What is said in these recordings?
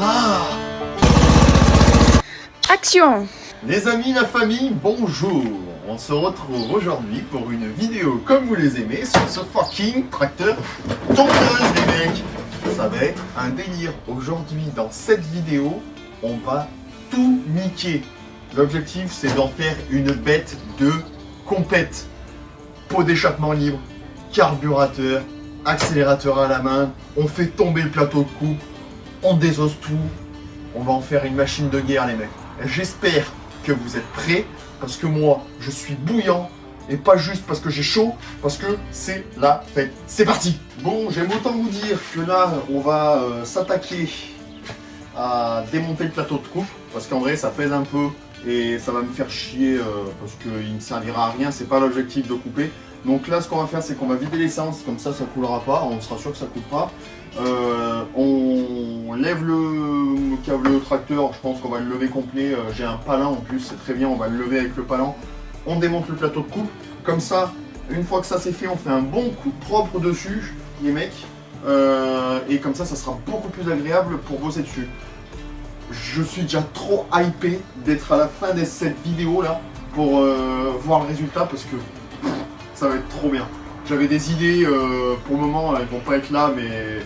Ah! Action! Les amis, la famille, bonjour! On se retrouve aujourd'hui pour une vidéo comme vous les aimez sur ce fucking tracteur tondeuse, les mecs! Ça va être un délire. Aujourd'hui, dans cette vidéo, on va tout niquer. L'objectif, c'est d'en faire une bête de compète. Pot d'échappement libre, carburateur, accélérateur à la main, on fait tomber le plateau de coupe, on désosse tout, on va en faire une machine de guerre, les mecs. J'espère que vous êtes prêts, parce que moi, je suis bouillant, et pas juste parce que j'ai chaud, parce que c'est la fête. C'est parti! Bon, j'aime autant vous dire que là, on va s'attaquer à démonter le plateau de coupe, parce qu'en vrai, ça pèse un peu, et ça va me faire chier, parce qu'il ne servira à rien, c'est pas l'objectif de couper. Donc là, ce qu'on va faire, c'est qu'on va vider l'essence, comme ça coulera pas, on sera sûr que ça coule pas. On lève le câble tracteur, je pense qu'on va le lever complet. J'ai un palan en plus, c'est très bien, on va le lever avec le palan. On démonte le plateau de coupe, comme ça, une fois que ça c'est fait, on fait un bon coup propre dessus, les mecs. Et comme ça sera beaucoup plus agréable pour bosser dessus. Je suis déjà trop hypé d'être à la fin de cette vidéo là, pour voir le résultat, parce que ça va être trop bien. J'avais des idées, pour le moment, elles vont pas être là, mais...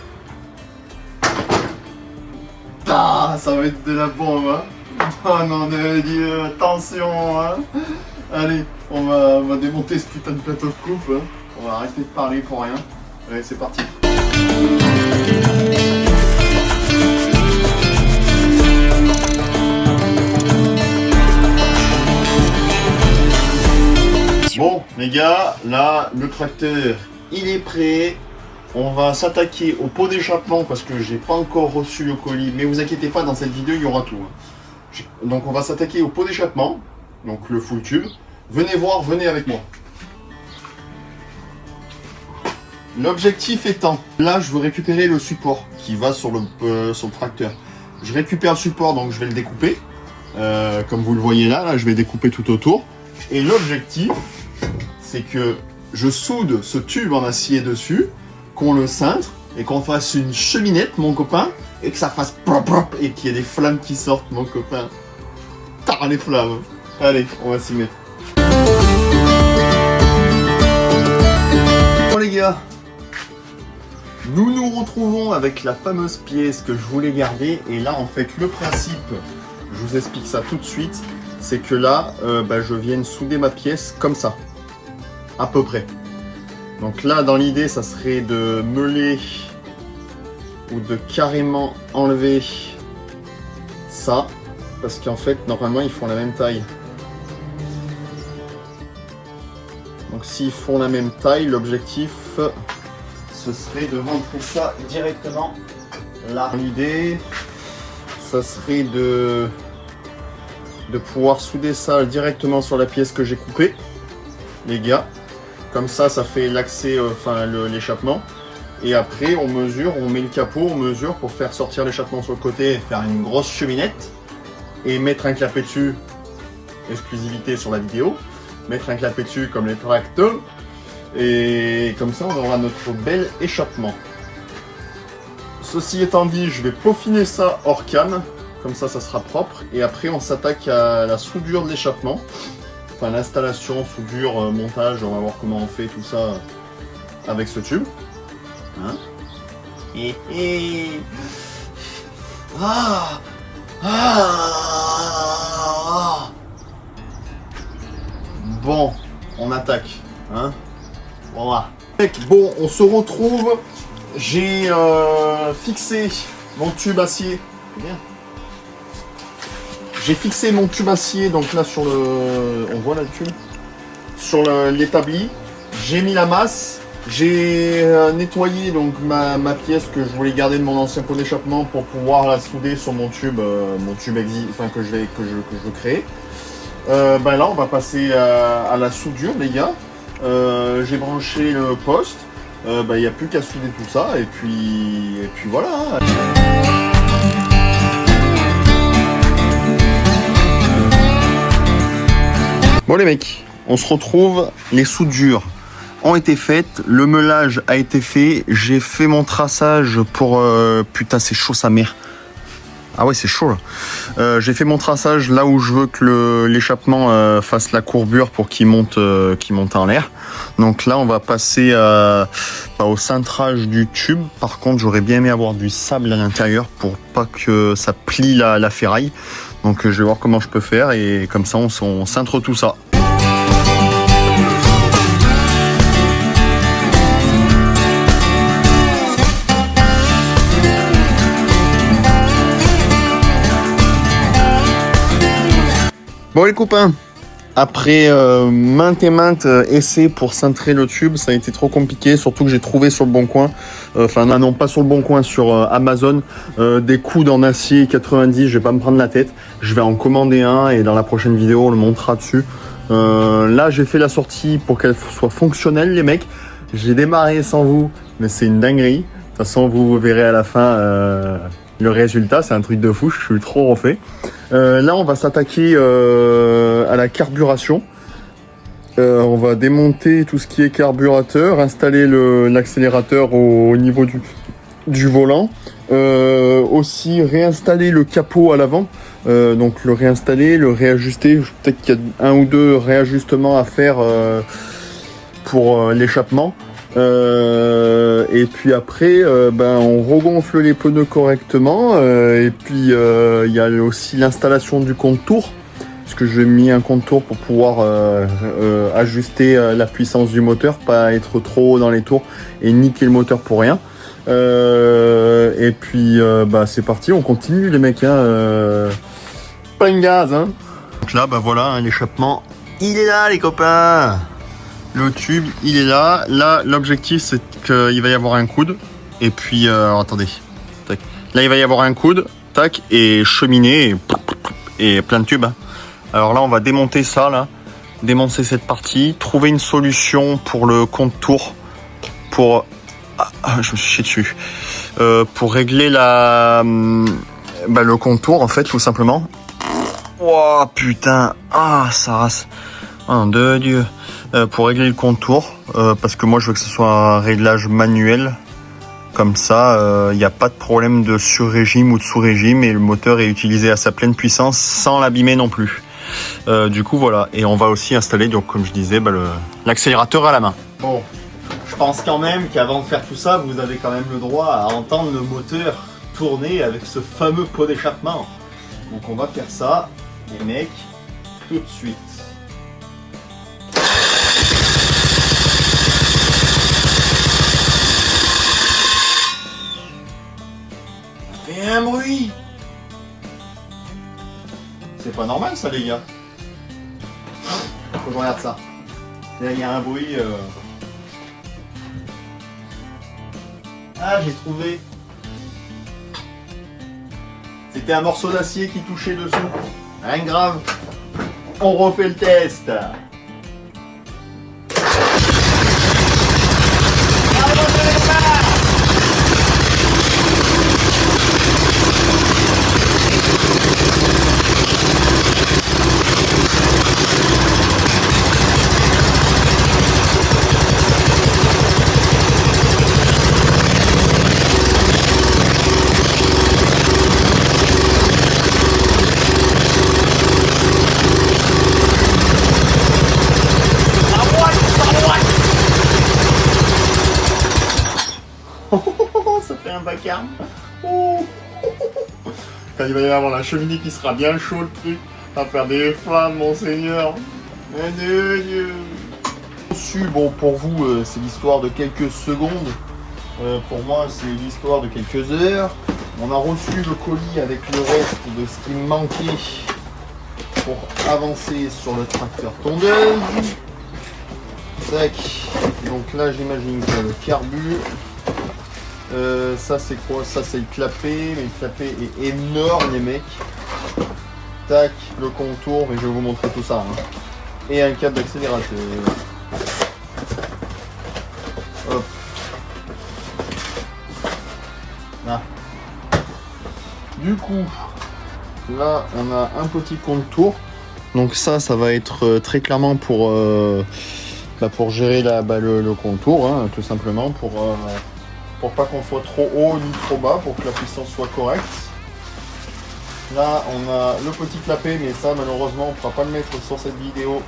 Ah, ça va être de la bombe, hein. Oh non, de Dieu, attention, hein. Allez, on va démonter ce putain de plateau de coupe, hein. On va arrêter de parler pour rien. Allez, c'est parti. Bon les gars, là le tracteur il est prêt. On va s'attaquer au pot d'échappement parce que j'ai pas encore reçu le colis. Mais vous inquiétez pas, dans cette vidéo il y aura tout. Donc on va s'attaquer au pot d'échappement, donc le full tube. Venez voir, venez avec moi. L'objectif étant, là je veux récupérer le support qui va sur le tracteur. Je récupère le support, donc je vais le découper. Comme vous le voyez là, je vais découper tout autour. Et l'objectif, c'est que je soude ce tube en acier dessus, qu'on le cintre et qu'on fasse une cheminette, mon copain, et que ça fasse plop plop et qu'il y ait des flammes qui sortent, mon copain. Tar les flammes. Allez, on va s'y mettre. Bon les gars, nous nous retrouvons avec la fameuse pièce que je voulais garder, et là en fait le principe, je vous explique ça tout de suite, c'est que là, je viens de souder ma pièce comme ça. À peu près. Donc là, dans l'idée, ça serait de meuler ou de carrément enlever ça. Parce qu'en fait, normalement, ils font la même taille. Donc s'ils font la même taille, l'objectif, ce serait de rentrer ça directement là. L'idée, ça serait de pouvoir souder ça directement sur la pièce que j'ai coupée, les gars. Comme ça, ça fait l'accès, l'échappement. Et après, on mesure, on met le capot, on mesure pour faire sortir l'échappement sur le côté et faire une grosse cheminette. Et mettre un clapet dessus, exclusivité sur la vidéo. Mettre un clapet dessus comme les tracteurs. Et comme ça, on aura notre bel échappement. Ceci étant dit, je vais peaufiner ça hors cam. Comme ça, ça sera propre. Et après, on s'attaque à la soudure de l'échappement. Enfin, l'installation, soudure, montage, on va voir comment on fait tout ça avec ce tube. Hein? Bon, on attaque. Hein? Voilà. Bon, on se retrouve. J'ai fixé mon tube acier. Bien. J'ai fixé mon tube acier, donc là sur le... On voit là le tube. Sur l'établi. J'ai mis la masse. J'ai nettoyé donc ma pièce que je voulais garder de mon ancien pot d'échappement pour pouvoir la souder sur mon tube que je veux créer. Là on va passer à la soudure, les gars. J'ai branché le poste. Il n'y a plus qu'à souder tout ça et puis voilà. Hein. Bon les mecs, on se retrouve, les soudures ont été faites, le meulage a été fait, j'ai fait mon traçage pour... putain c'est chaud sa mère. Ah ouais, c'est chaud là. J'ai fait mon traçage là où je veux que l'échappement fasse la courbure pour qu'il monte en l'air. Donc là, on va passer au cintrage du tube. Par contre, j'aurais bien aimé avoir du sable à l'intérieur pour pas que ça plie la ferraille. Donc je vais voir comment je peux faire et comme ça, on cintre tout ça. Bon les copains, après maintes et maintes essais pour cintrer le tube, ça a été trop compliqué, surtout que j'ai trouvé sur le bon coin, non pas sur le bon coin, sur Amazon, des coudes en acier 90, je vais pas me prendre la tête, je vais en commander un et dans la prochaine vidéo on le montrera dessus. Là j'ai fait la sortie pour qu'elle soit fonctionnelle les mecs, j'ai démarré sans vous, mais c'est une dinguerie, de toute façon vous verrez à la fin le résultat, c'est un truc de fou, je suis trop refait. Là, on va s'attaquer à la carburation. On va démonter tout ce qui est carburateur, installer l'accélérateur au niveau du volant. Aussi réinstaller le capot à l'avant. Donc le réinstaller, le réajuster. Peut-être qu'il y a un ou deux réajustements à faire pour l'échappement. Et puis après, on regonfle les pneus correctement. Et puis il y a aussi l'installation du contour, parce que j'ai mis un contour pour pouvoir ajuster la puissance du moteur, pas être trop haut dans les tours et niquer le moteur pour rien. Et puis c'est parti, on continue les mecs. Plein gaz. Hein. Donc là, voilà, l'échappement, il est là les copains. Le tube, il est là. Là, l'objectif, c'est qu'il va y avoir un coude. Et puis, attendez. Tac. Là, il va y avoir un coude. Tac. Et cheminée. Et plein de tubes. Alors là, on va démonter ça, là. Démonter cette partie. Trouver une solution pour le contour. Pour... je me suis chié dessus. Pour régler le contour, en fait, tout simplement. Oh, putain. Ah, ça rase. Oh, de Dieu. Pour régler le contour, parce que moi je veux que ce soit un réglage manuel, comme ça il n'y a pas de problème de sur-régime ou de sous-régime et le moteur est utilisé à sa pleine puissance sans l'abîmer non plus. Du coup voilà, et on va aussi installer, donc comme je disais, l'accélérateur à la main. Bon, je pense quand même qu'avant de faire tout ça, vous avez quand même le droit à entendre le moteur tourner avec ce fameux pot d'échappement. Donc on va faire ça, les mecs, tout de suite. Et un bruit. C'est pas normal ça les gars. Faut que je regarde ça. Là il y a un bruit. Ah j'ai trouvé. C'était un morceau d'acier qui touchait dessous. Rien de grave. On refait le test. Ça fait un vacarme. Oh. Quand il va y avoir la cheminée qui sera bien chaud le truc, ça va faire des flammes mon seigneur. Dieu. Bon pour vous c'est l'histoire de quelques secondes. Pour moi c'est l'histoire de quelques heures. On a reçu le colis avec le reste de ce qui me manquait pour avancer sur le tracteur tondeuse. Tac. Donc là j'imagine qu'il y a le carbu. Ça c'est quoi? Ça c'est le clapet, mais le clapet est énorme les mecs. Tac, le contour, mais je vais vous montrer tout ça. Hein. Et un câble d'accélérateur. Hop. Là. Du coup, là on a un petit contour. Donc ça va être très clairement pour gérer le contour, hein, tout simplement, pour pas qu'on soit trop haut ni trop bas, pour que la puissance soit correcte. Là, on a le petit clapet, mais ça, malheureusement, on ne pourra pas le mettre sur cette vidéo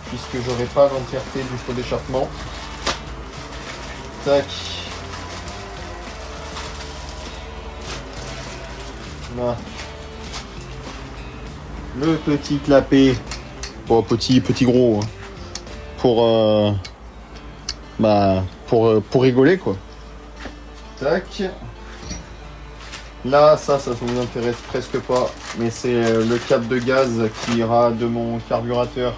puisque j'aurai pas l'entièreté du feu d'échappement. Tac. Là. Le petit clapet. Bon, petit gros. Hein. Pour rigoler, quoi. Tac. Là, ça vous intéresse presque pas, mais c'est le câble de gaz qui ira de mon carburateur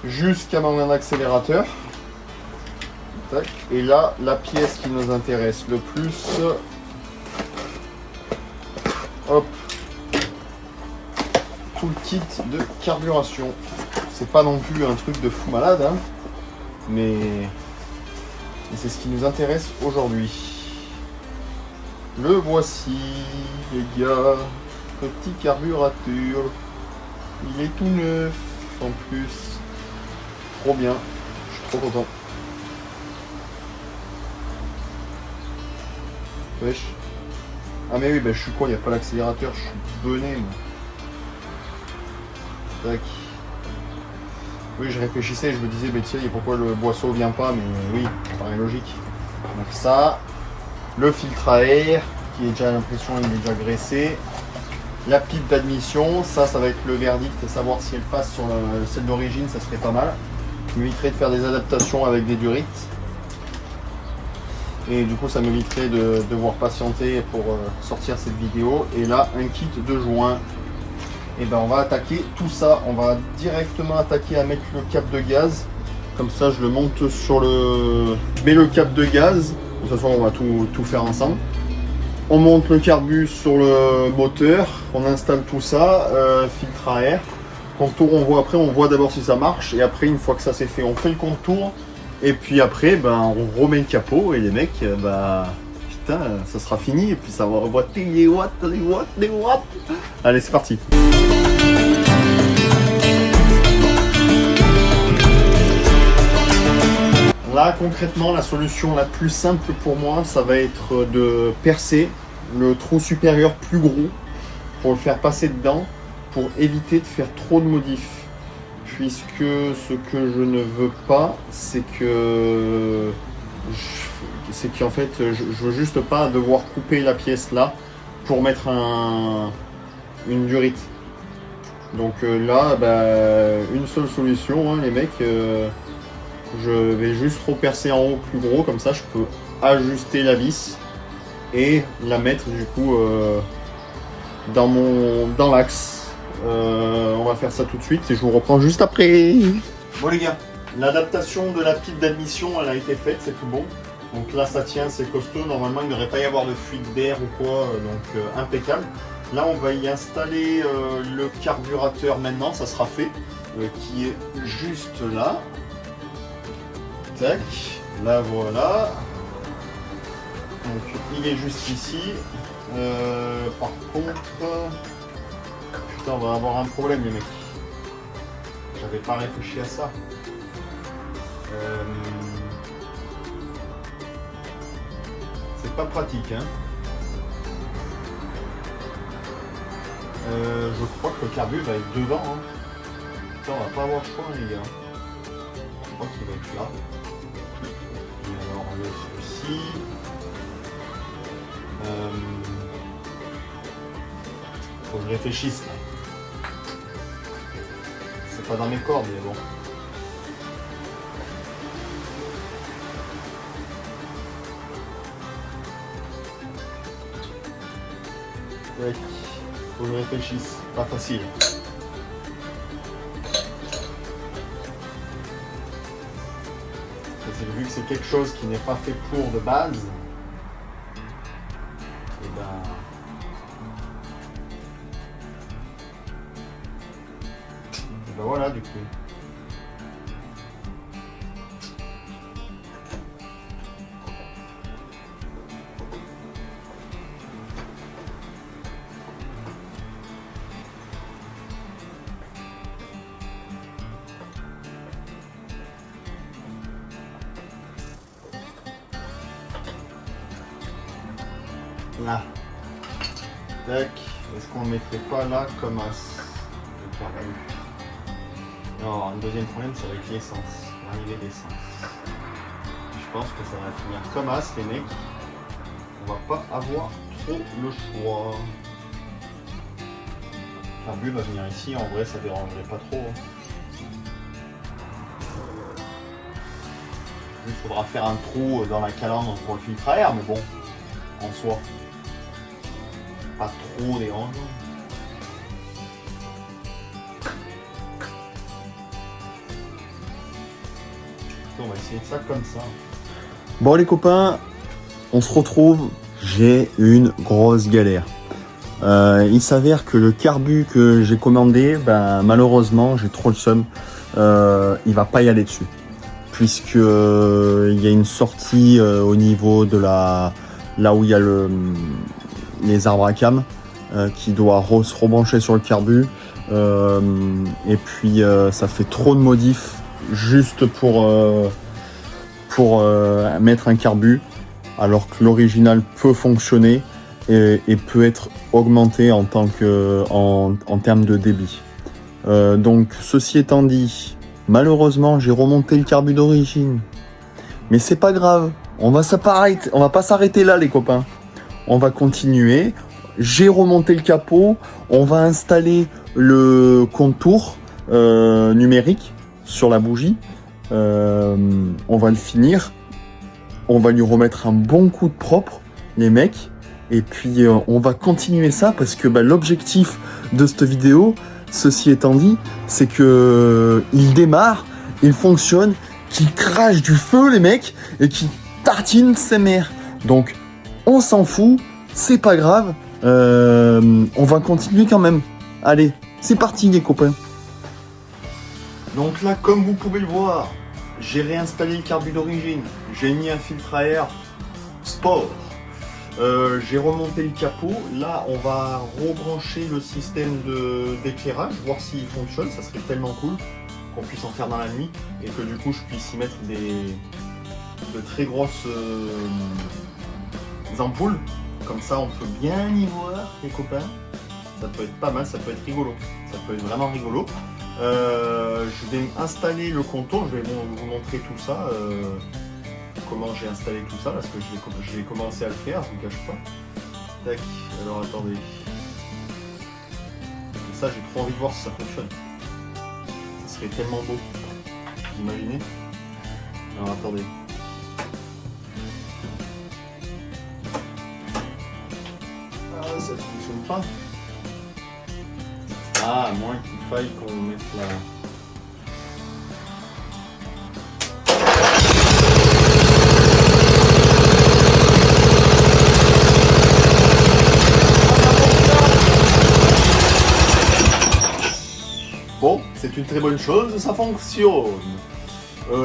jusqu'à mon accélérateur. Tac. Et là, la pièce qui nous intéresse le plus, hop, tout le kit de carburation. C'est pas non plus un truc de fou malade, hein, mais c'est ce qui nous intéresse aujourd'hui. Le voici, les gars. Petit carburateur. Il est tout neuf en plus. Trop bien. Je suis trop content. Wesh. Ah mais oui, bah, je suis con, il n'y a pas l'accélérateur. Je suis bené, moi. Tac. Oui, je réfléchissais, je me disais, mais tiens, pourquoi le boisseau vient pas? Mais oui, ça paraît logique. Donc ça. Le filtre à air qui est déjà à l'impression il est déjà graissé, la pipe d'admission, ça va être le verdict, savoir si elle passe sur celle d'origine, ça serait pas mal. M'éviterait de faire des adaptations avec des durites et du coup ça m'éviterait de devoir patienter pour sortir cette vidéo. Et là un kit de joint, et ben on va attaquer tout ça, on va directement attaquer à mettre le câble de gaz. Comme ça je le monte sur le... Je mets le câble de gaz. De toute façon, on va tout faire ensemble. On monte le carbu sur le moteur, on installe tout ça, filtre à air. Contour, on voit d'abord si ça marche, et après, une fois que ça c'est fait, on fait le contour, et puis après, ben, on remet le capot, et les mecs, putain, ça sera fini, et puis ça va reboîter les watts. Allez, c'est parti. Là, concrètement, la solution la plus simple pour moi, ça va être de percer le trou supérieur plus gros pour le faire passer dedans, pour éviter de faire trop de modifs. Puisque ce que je ne veux pas, c'est qu'en fait, je veux juste pas devoir couper la pièce là pour mettre une durite. Donc là, une seule solution, hein, les mecs. Je vais juste repercer en haut plus gros, comme ça je peux ajuster la vis et la mettre du coup dans l'axe. On va faire ça tout de suite et je vous reprends juste après. Bon les gars, l'adaptation de la pipe d'admission elle a été faite, c'est tout bon. Donc là ça tient, c'est costaud, normalement il ne devrait pas y avoir de fuite d'air ou quoi, donc impeccable. Là on va y installer le carburateur maintenant, ça sera fait, qui est juste là. Tac, là voilà. Donc il est juste ici. Par contre, putain, on va avoir un problème les mecs. J'avais pas réfléchi à ça. C'est pas pratique, hein. Je crois que le carbu va être devant. Hein. Putain, on va pas avoir le choix les gars. Je crois qu'il va être là. Et alors le souci. Faut que je réfléchisse là. C'est pas dans mes cordes mais bon. Ouais. Faut que je réfléchisse. Pas facile. Vu que c'est quelque chose qui n'est pas fait pour de base, et ben voilà du coup. Là. Tac. Est-ce qu'on ne le mettrait pas là comme as? Non, un deuxième problème, c'est avec l'essence, l'arrivée d'essence. Je pense que ça va finir comme as, les mecs. On va pas avoir trop le choix. Le carbu va venir ici, en vrai ça dérangerait pas trop. Il faudra faire un trou dans la calandre pour le filtre à air, mais bon, en soi, pas trop dérangeant. On va essayer ça comme ça. Bon les copains, on se retrouve. J'ai une grosse galère. Il s'avère que le carbu que j'ai commandé, malheureusement, j'ai trop le seum. Il va pas y aller dessus. Puisque il y a une sortie au niveau de là où il y a les arbres à cames qui doit se rebrancher sur le carbu. Et puis ça fait trop de modifs juste pour mettre un carbu, alors que l'original peut fonctionner et peut être augmenté en termes de débit. Donc ceci étant dit, malheureusement j'ai remonté le carbu d'origine, mais c'est pas grave, on va pas s'arrêter là les copains, on va continuer. J'ai remonté le capot, on va installer le contour numérique sur la bougie. On va le finir, on va lui remettre un bon coup de propre les mecs, et puis on va continuer ça parce que l'objectif de cette vidéo, ceci étant dit, c'est que il démarre, il fonctionne, qu'il crache du feu les mecs et qu'il tartine ses mères. Donc on s'en fout, c'est pas grave, on va continuer quand même. Allez, c'est parti les copains. Donc là, comme vous pouvez le voir, j'ai réinstallé le carbu d'origine, j'ai mis un filtre à air sport, j'ai remonté le capot. Là, on va rebrancher le système d'éclairage, voir s'il fonctionne. Ça serait tellement cool qu'on puisse en faire dans la nuit et que du coup je puisse y mettre de très grosses ampoules. Comme ça, on peut bien y voir les copains. Ça peut être pas mal, ça peut être rigolo, ça peut être vraiment rigolo. Je vais installer le contour, je vais vous montrer tout ça, comment j'ai installé tout ça, parce que j'ai commencé à le faire, je vous cache pas. Tac, alors attendez. Et ça, j'ai trop envie de voir si ça fonctionne. Ça serait tellement beau. Vous imaginez? Alors attendez. Ah, ça ne fonctionne pas. Ah, à moins qu'il faille qu'on mette la... Bon, c'est une très bonne chose, ça fonctionne.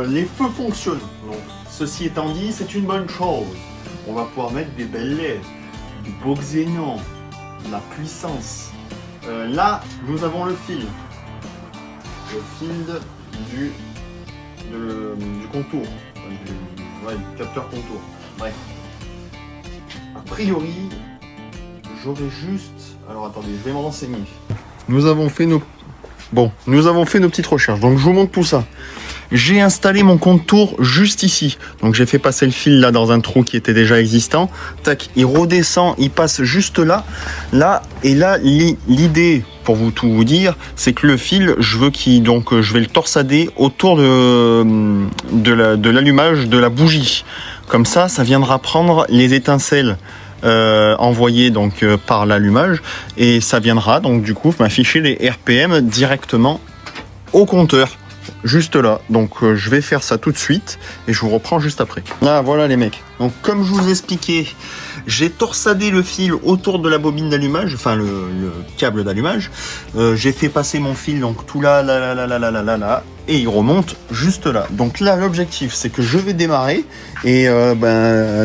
Les feux fonctionnent. Donc, ceci étant dit, c'est une bonne chose. On va pouvoir mettre des belles LED, du beau xénon, de la puissance. Là, nous avons le fil. Le fil du contour. Du capteur contour. Bref. A priori, j'aurais juste... Alors attendez, je vais me renseigner. Nous avons fait nos petites recherches. Donc je vous montre tout ça. J'ai installé mon contour juste ici. Donc j'ai fait passer le fil là dans un trou qui était déjà existant. Tac, il redescend, il passe juste là. Là, et là, l'idée, pour tout vous dire, c'est que le fil, je vais le torsader autour de l'allumage de la bougie. Comme ça, ça viendra prendre les étincelles envoyées donc par l'allumage, et ça viendra donc du coup m'afficher les RPM directement au compteur. Juste là, donc je vais faire ça tout de suite et je vous reprends juste après. Ah voilà les mecs, donc comme je vous expliquais, j'ai torsadé le fil autour de la bobine d'allumage, enfin le câble d'allumage. J'ai fait passer mon fil donc tout là, et il remonte juste là. Donc là l'objectif c'est que je vais démarrer et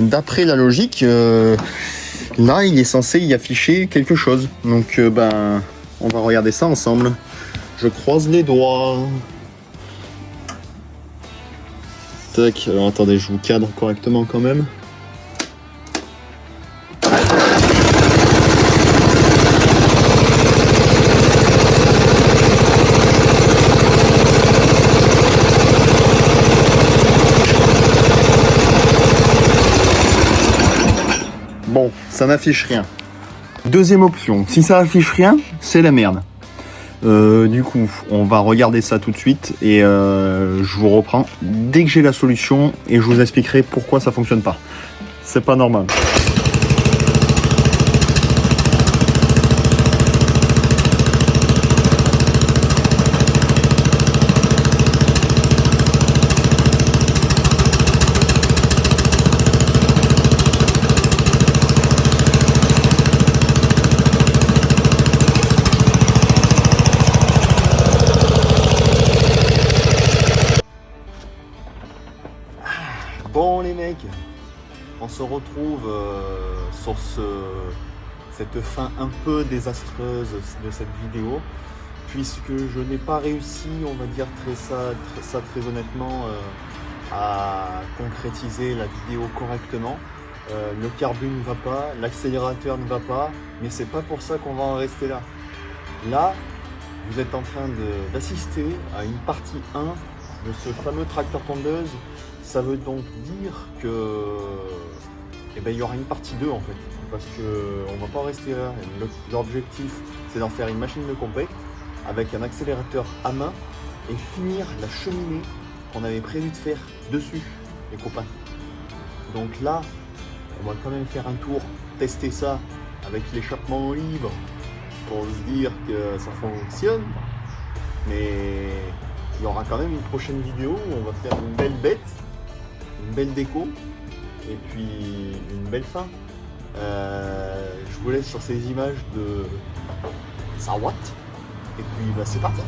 d'après la logique, là il est censé y afficher quelque chose. Donc on va regarder ça ensemble. Je croise les doigts. Tac, alors attendez, je vous cadre correctement quand même. Bon, ça n'affiche rien. Deuxième option, si ça affiche rien, c'est la merde. Du coup, on va regarder ça tout de suite et je vous reprends dès que j'ai la solution et je vous expliquerai pourquoi ça fonctionne pas. C'est pas normal. Bon les mecs, on se retrouve sur cette fin un peu désastreuse de cette vidéo, puisque je n'ai pas réussi, on va dire très honnêtement, à concrétiser la vidéo correctement. Le carbu ne va pas, l'accélérateur ne va pas, mais c'est pas pour ça qu'on va en rester là. Là, vous êtes en train d'assister à une partie 1 de ce fameux tracteur tondeuse. Ça veut donc dire que il y aura une partie 2 en fait, parce qu'on ne va pas rester là. L'objectif, c'est d'en faire une machine de compact avec un accélérateur à main et finir la cheminée qu'on avait prévu de faire dessus, les copains. Donc là, on va quand même faire un tour, tester ça avec l'échappement libre pour se dire que ça fonctionne. Mais il y aura quand même une prochaine vidéo où on va faire une belle bête, une belle déco et puis une belle fin. Je vous laisse sur ces images de Sarwat et puis c'est parti.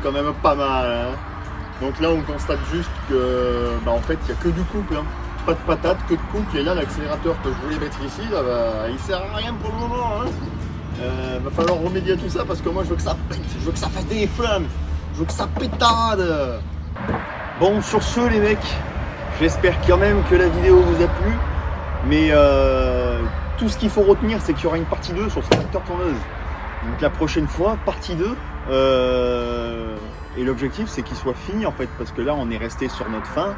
Quand même pas mal hein. Donc là on constate juste que en fait il n'y a que du couple hein. Pas de patate, que de couple. Et là l'accélérateur que je voulais mettre ici là, il sert à rien pour le moment hein. Va falloir remédier à tout ça parce que moi je veux que ça pète, je veux que ça fasse des flammes, je veux que ça pétade. Bon sur ce les mecs, j'espère quand même que la vidéo vous a plu. Mais tout ce qu'il faut retenir c'est qu'il y aura une partie 2 sur ce tracteur tondeuse. Donc la prochaine fois, partie 2. Et l'objectif c'est qu'il soit fini en fait, parce que là on est resté sur notre fin,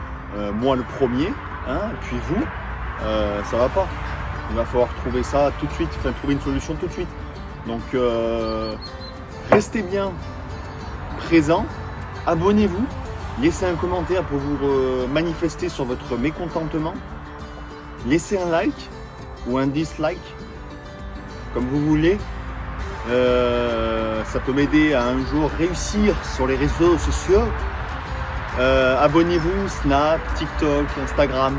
moi le premier, hein, puis vous, ça va pas. Il va falloir trouver ça tout de suite, enfin trouver une solution tout de suite. Donc restez bien présents, abonnez-vous, laissez un commentaire pour vous manifester sur votre mécontentement, laissez un like ou un dislike, comme vous voulez. Ça peut m'aider à un jour réussir sur les réseaux sociaux. Abonnez-vous, Snap, TikTok, Instagram.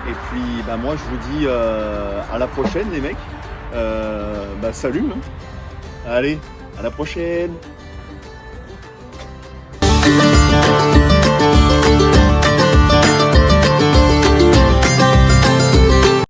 Et puis moi je vous dis à la prochaine les mecs. Salut hein. Allez, à la prochaine.